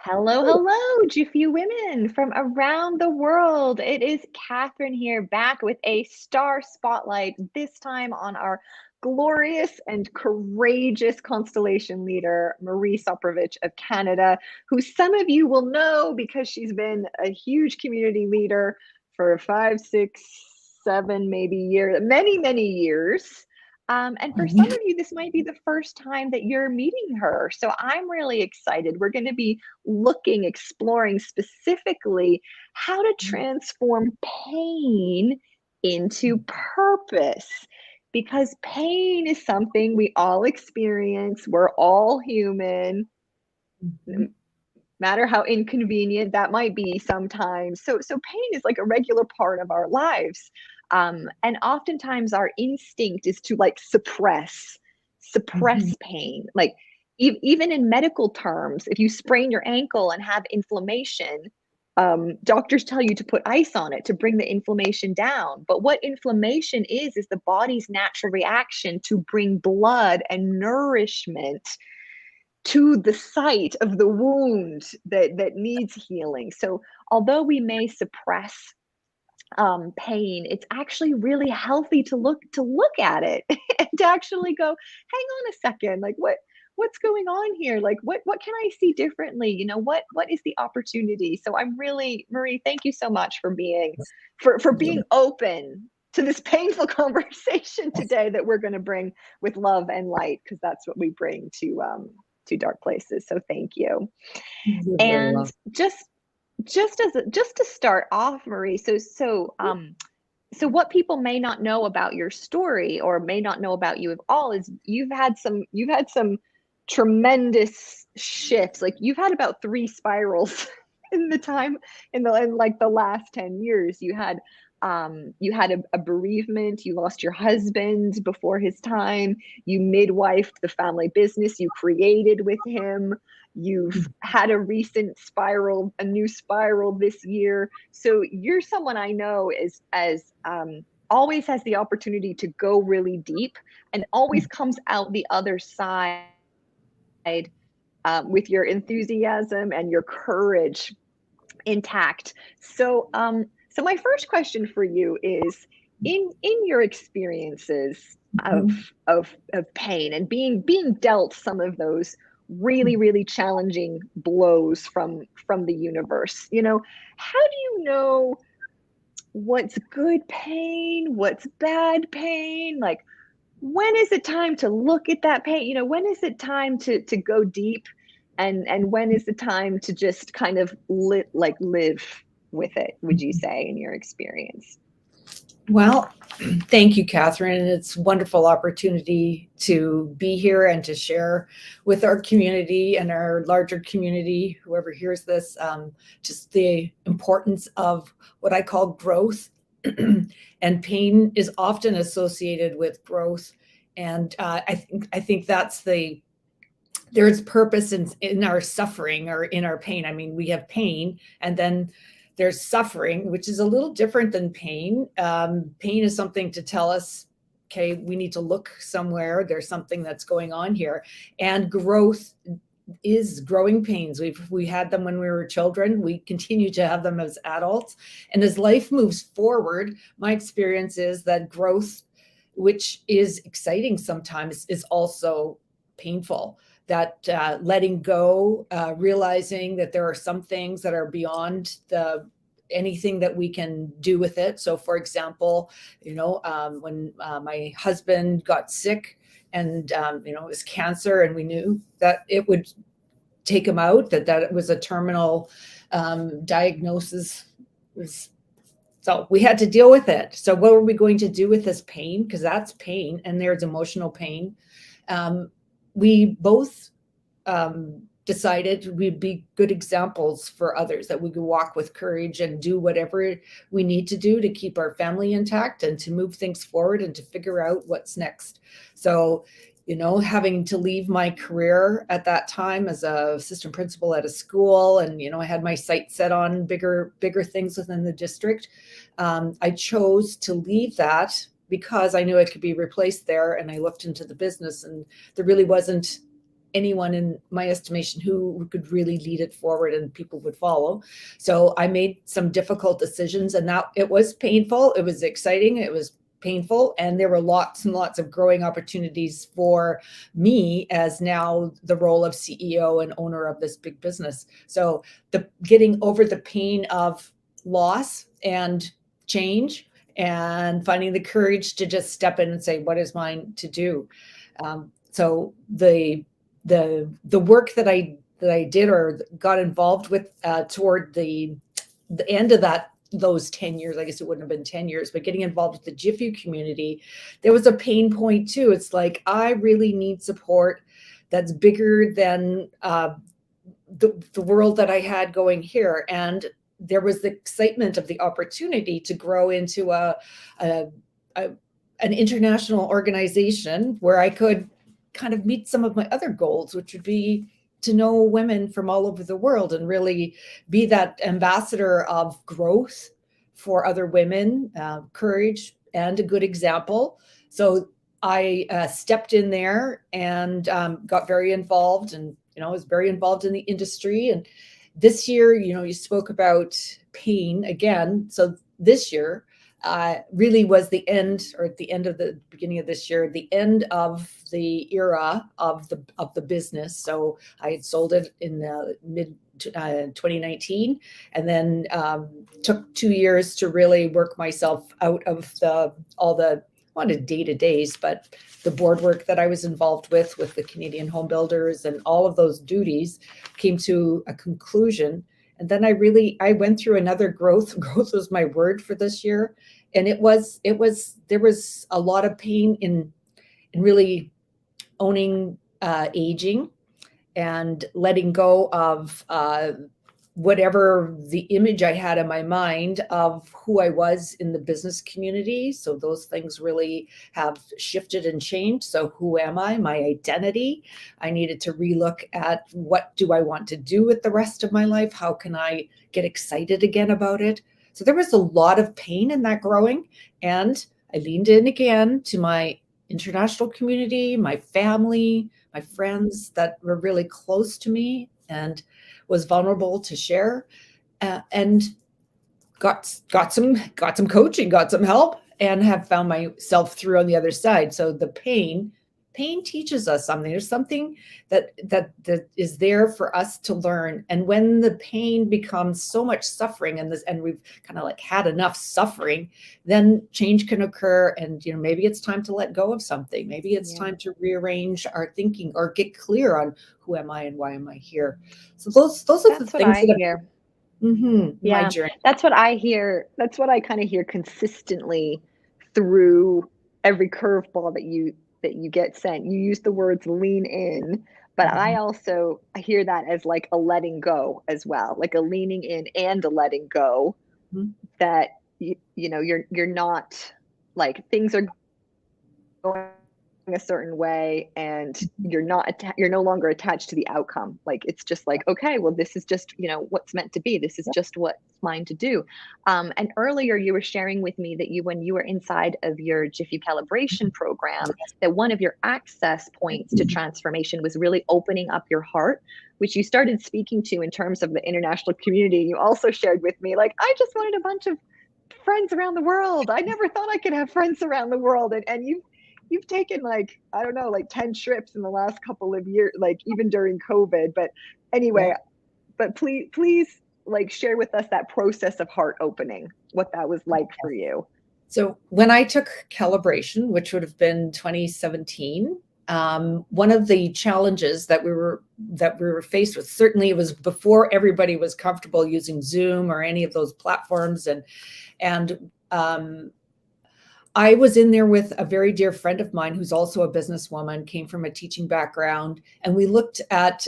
Hello, hello, GIFEW women from around the world. It is Catherine here, back with a star spotlight, this time on our glorious and courageous constellation leader, Marie Soprovich of Canada, who some of you will know because she's been a huge community leader for 5, 6, 7, maybe years, many, many years. And for some of you, this might be the first time that you're meeting her. So I'm really excited. We're going to be exploring specifically how to transform pain into purpose. Because pain is something we all experience. We're all human, no matter how inconvenient that might be sometimes. So pain is like a regular part of our lives. And oftentimes our instinct is to like suppress pain. Like even in medical terms, if you sprain your ankle and have inflammation, doctors tell you to put ice on it to bring the inflammation down. But what inflammation is the body's natural reaction to bring blood and nourishment to the site of the wound that needs healing. So although we may suppress pain, it's actually really healthy to look at it and to actually go, hang on a second, like what's going on here? Like what can I see differently? You know, what is the opportunity? So I'm really, Marie, thank you so much for being open to this painful conversation today that we're going to bring with love and light, because that's what we bring to dark places. So thank you. And just to start off, Marie, so what people may not know about your story or may not know about you at all is you've had some tremendous shifts. Like you've had about 3 spirals in the last 10 years. You had a bereavement. You lost your husband before his time. You midwifed the family business you created with him. You've had a recent spiral, a new spiral this year. So you're someone I know as always has the opportunity to go really deep and always comes out the other side with your enthusiasm and your courage intact. So my first question for you is, in your experiences of pain and being dealt some of those really challenging blows from the universe, you know, how do you know what's good pain, what's bad pain? Like, when is it time to look at that pain? You know, when is it time to go deep, and when is the time to just kind of live with it, would you say, in your experience? Well, thank you, Catherine. It's a wonderful opportunity to be here and to share with our community and our larger community, whoever hears this, just the importance of what I call growth. And pain is often associated with growth. And I think that's there's purpose in our suffering or in our pain. I mean, we have pain, and then there's suffering, which is a little different than pain. Pain is something to tell us, okay, we need to look somewhere. There's something that's going on here. And growth is growing pains. We had them when we were children. We continue to have them as adults. And as life moves forward, my experience is that growth, which is exciting sometimes, is also painful. That letting go, realizing that there are some things that are beyond anything that we can do with it. So for example, you know, when my husband got sick and, you know, it was cancer, and we knew that it would take him out, that it was a terminal diagnosis. So we had to deal with it. So what were we going to do with this pain? Because that's pain, and there's emotional pain. We both decided we'd be good examples for others, that we could walk with courage and do whatever we need to do to keep our family intact and to move things forward and to figure out what's next. So, you know, having to leave my career at that time as a assistant principal at a school, and, you know, I had my sights set on bigger things within the district. I chose to leave that because I knew it could be replaced there. And I looked into the business, and there really wasn't anyone in my estimation who could really lead it forward and people would follow. So I made some difficult decisions, and that it was painful. It was exciting. It was painful, and there were lots and lots of growing opportunities for me as now the role of CEO and owner of this big business. So the getting over the pain of loss and change and finding the courage to just step in and say, what is mine to do? So the work that I did or got involved with toward the end of those 10 years, I guess it wouldn't have been 10 years, but getting involved with the GIFEW community, there was a pain point too. It's like, I really need support that's bigger than the world that I had going here. And there was the excitement of the opportunity to grow into an international organization where I could kind of meet some of my other goals, which would be to know women from all over the world and really be that ambassador of growth for other women, courage, and a good example. So I stepped in there and got very involved, and was very involved in the industry. And this year, you spoke about pain again. So this year really was the end, or at the end of the beginning of this year, the end of the era of the business. So I had sold it in mid 2019, and then took 2 years to really work myself out of all the not day-to-days, but the board work that I was involved with the Canadian home builders, and all of those duties came to a conclusion. And then I went through another growth. Growth was my word for this year. And there was a lot of pain in really owning aging and letting go of whatever the image I had in my mind of who I was in the business community. So those things really have shifted and changed. So who am I? My identity. I needed to relook at, what do I want to do with the rest of my life? How can I get excited again about it? So there was a lot of pain in that growing. And I leaned in again to my international community, my family, my friends that were really close to me, and was vulnerable to share, and got some coaching, got some help, and have found myself through on the other side. So the pain teaches us something. There's something that is there for us to learn. And when the pain becomes so much suffering, and we've kind of like had enough suffering, then change can occur. And maybe it's time to let go of something. Maybe it's time to rearrange our thinking or get clear on who am I and why am I here. So those are the things that hear. My Yeah, journey. that's what I hear. That's what I kind of hear consistently through every curveball that you get sent. You use the words lean in, but I hear that as like a letting go as well, like a leaning in and a letting go, Mhm. that you're not, like, things are going a certain way, and you're no longer attached to the outcome. Like, it's just like, okay, well, this is just what's meant to be. This is just what's mine to do. And earlier you were sharing with me that when you were inside of your GIFEW calibration program, that one of your access points to transformation was really opening up your heart, which you started speaking to in terms of the international community. You also shared with me, like, I just wanted a bunch of friends around the world. I never thought I could have friends around the world. And you've taken, like, I don't know, like 10 trips in the last couple of years, like even during COVID. But anyway, but please, like, share with us that process of heart opening, what that was like for you. So when I took calibration, which would have been 2017, one of the challenges that we were faced with, certainly it was before everybody was comfortable using Zoom or any of those platforms, and I was in there with a very dear friend of mine who's also a businesswoman, came from a teaching background, and we looked at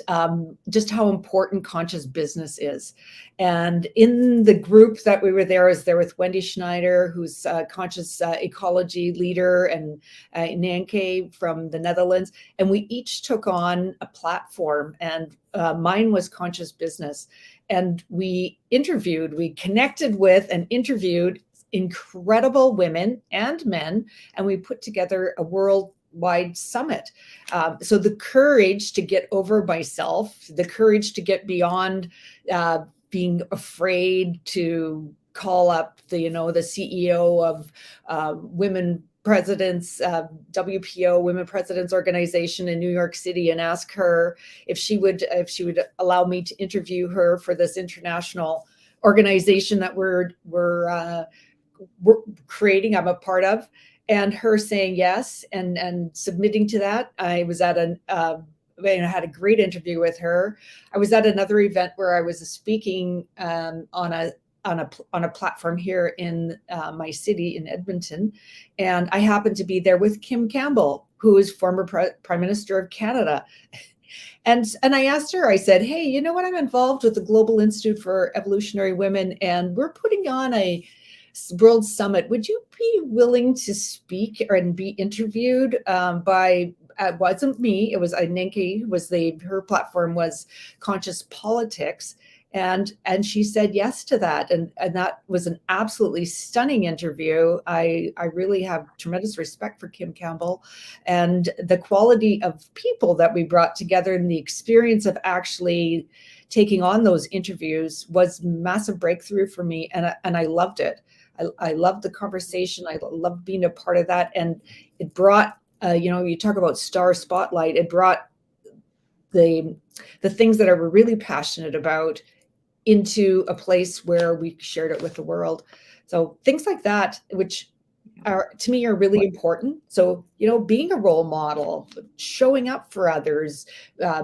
just how important conscious business is. And in the group that we were there, I was there with Wendy Schneider, who's a conscious ecology leader, and Nanke from the Netherlands. And we each took on a platform, and mine was conscious business. And we connected with and interviewed incredible women and men, and we put together a world wide summit. So the courage to get over myself, the courage to get beyond being afraid to call up the, the CEO of Women Presidents, WPO, Women Presidents Organization in New York City, and ask her if she would allow me to interview her for this international organization that we're creating, I'm a part of, and her saying yes and submitting to that. I was at I had a great interview with her. I was at another event where I was speaking on a platform here in my city in Edmonton, and I happened to be there with Kim Campbell, who is former Prime Minister of Canada. And I asked her, I said, hey, you know what? I'm involved with the Global Institute for Evolutionary Women, and we're putting on a World Summit. Would you be willing to speak and be interviewed by, it wasn't me, it was Ninki, her platform was Conscious Politics. And she said yes to that. And that was an absolutely stunning interview. I really have tremendous respect for Kim Campbell and the quality of people that we brought together, and the experience of actually taking on those interviews was massive breakthrough for me. And I loved it. I loved the conversation. I loved being a part of that. And it brought, you talk about star spotlight, it brought the things that I were really passionate about into a place where we shared it with the world. So things like that, which are, to me, are really important. So, being a role model, showing up for others,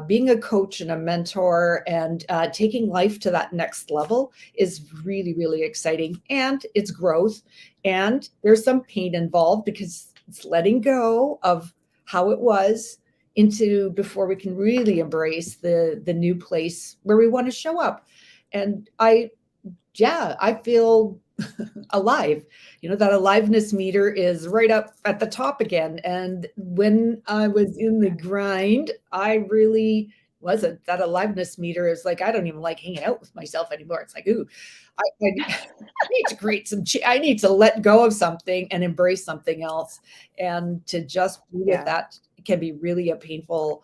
being a coach and a mentor, and taking life to that next level is really, really exciting. And it's growth. And there's some pain involved because it's letting go of how it was before we can really embrace the new place where we want to show up. And I feel alive. That aliveness meter is right up at the top again. And when I was in the grind, I really wasn't. That aliveness meter is like, I don't even like hanging out with myself anymore. It's like, ooh, I need to create I need to let go of something and embrace something else. And to just be with that can be really a painful,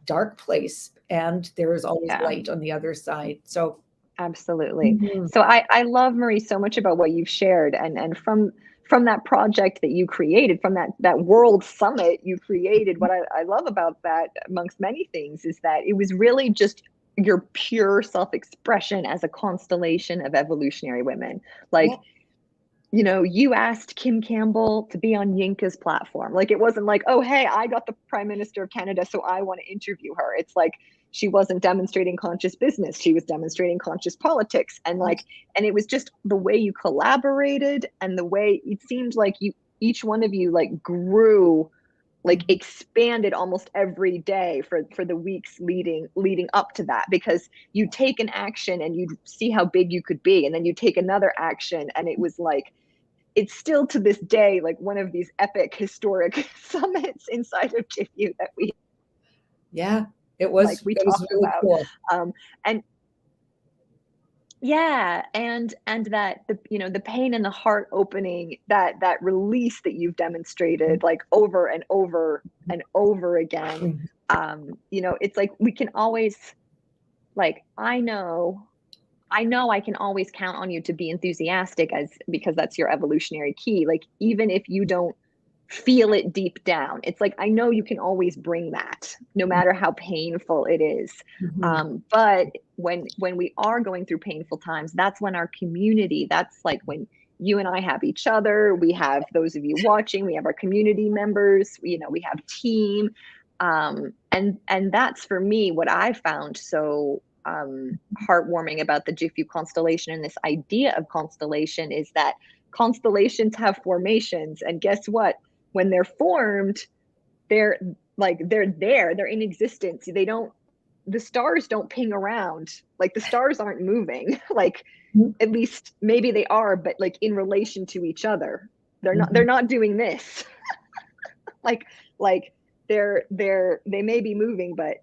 dark place. And there is always light on the other side. So absolutely. So I love, Marie, so much about what you've shared, and from that project that you created, from that World Summit you created. What I love about that, amongst many things, is that it was really just your pure self-expression as a constellation of evolutionary women. Like, you asked Kim Campbell to be on Yinka's platform. Like, it wasn't like, oh, hey, I got the Prime Minister of Canada, so I want to interview her. It's like, she wasn't demonstrating conscious business. She was demonstrating conscious politics. And and it was just the way you collaborated, and the way it seemed like each one of you grew, expanded almost every day for the weeks leading up to that, because you take an action and you see how big you could be, and then you take another action, and it was it's still to this day one of these epic historic summits inside of GIFEW that we it was talk really about. cool. And and that the pain and the heart opening, that release that you've demonstrated over and over and over again. It's like we can always, I know I can always count on you to be enthusiastic, because that's your evolutionary key. Even if you don't feel it deep down, it's like, I know you can always bring that, no matter how painful it is. But when we are going through painful times, that's when our community, that's when you and I have each other, we have those of you watching, we have our community members, we have team. And that's, for me, what I found so heartwarming about the GIFEW constellation, and this idea of constellation, is that constellations have formations, and guess what? When they're formed, they're in existence. The stars don't ping around. The stars aren't moving. At least maybe they are, but in relation to each other, they're not doing this. They may be moving, but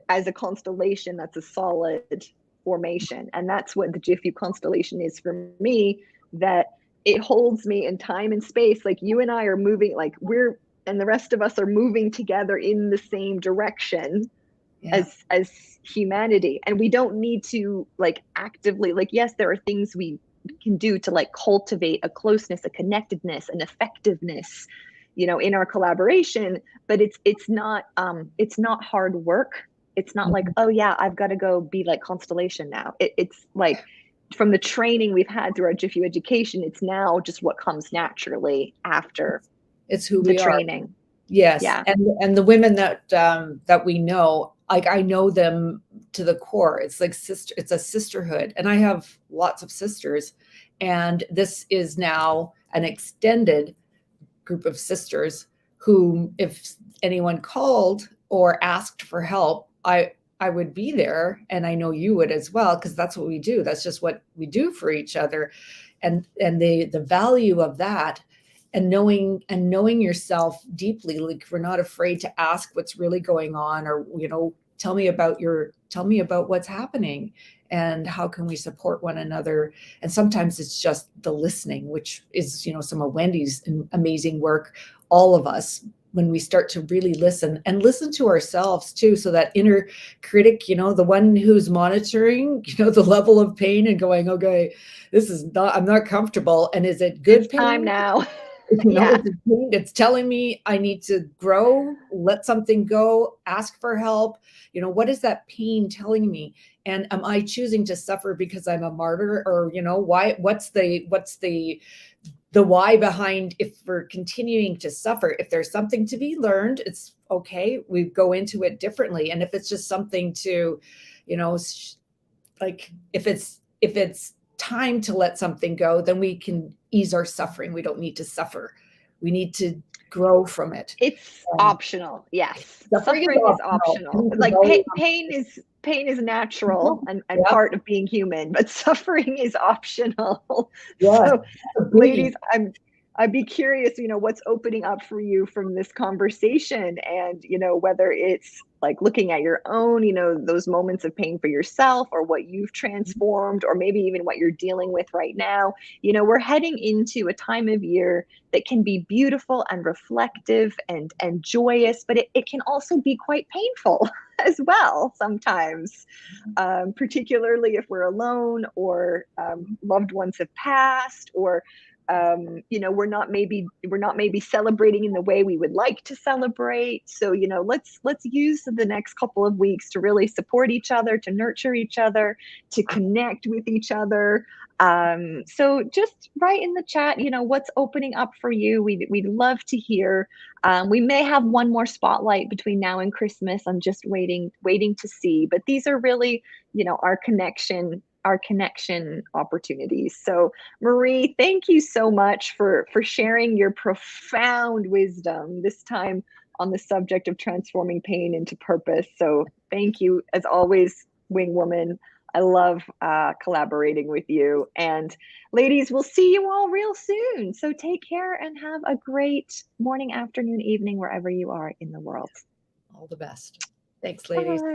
as a constellation, that's a solid formation. And that's what the GIFEW constellation is for me, that it holds me in time and space. You and I are moving, and the rest of us are moving together in the same direction Yeah. as humanity. And we don't need to like actively, like, yes, there are things we can do to like cultivate a closeness, a connectedness, an effectiveness, you know, in our collaboration, but it's not hard work. It's not like, Mhm. oh yeah, I've got to go be like Constellation now. It's like from the training we've had through our GIFEW education, it's now just what comes naturally after It's who the we are. training. Yes, Yeah. and the women that that we know, like I know them to the core. It's like it's a sisterhood, and I have lots of sisters, and this is now an extended group of sisters who, if anyone called or asked for help, I would be there, and I know you would as well, because that's what we do. That's just what we do for each other, and the value of that, and knowing yourself deeply, like we're not afraid to ask what's really going on, or tell me about what's happening, and how can we support one another. And sometimes it's just the listening, which is some of Wendy's amazing work. All of us, when we start to really listen and listen to ourselves too, so that inner critic, the one who's monitoring the level of pain and going, okay, this is not, I'm not comfortable, and is it It's good time pain? now. Yeah. It's a pain that's telling me I need to grow, let something go, ask for help. What is that pain telling me? And am I choosing to suffer because I'm a martyr? Or why? What's the why behind, if we're continuing to suffer? If there's something to be learned, it's okay, we go into it differently. And if it's just something to, like, if it's time to let something go, then we can ease our suffering. We don't need to suffer. We need to grow from it. It's Um, optional. Yes. Suffering is Suffering is optional. optional. Pain is Like always pain is natural optional. and Yep. part of being human, but suffering is optional. Yes. So, That's a biggie. ladies, I'd be curious, what's opening up for you from this conversation, and, whether it's like looking at your own, those moments of pain for yourself, or what you've transformed, or maybe even what you're dealing with right now. We're heading into a time of year that can be beautiful and reflective and joyous, but it can also be quite painful as well sometimes, particularly if we're alone, or loved ones have passed, or we're not maybe celebrating in the way we would like to celebrate. So let's use the next couple of weeks to really support each other, to nurture each other, to connect with each other. So just write in the chat, what's opening up for you. We'd love to hear. We may have one more spotlight between now and Christmas. I'm just waiting to see. But these are really, our connection opportunities. So Marie, thank you so much for sharing your profound wisdom, this time on the subject of transforming pain into purpose. So thank you, as always, Wing Woman. I love collaborating with you. And ladies, we'll see you all real soon. So take care and have a great morning, afternoon, evening, wherever you are in the world. All the best. Thanks, ladies. Bye.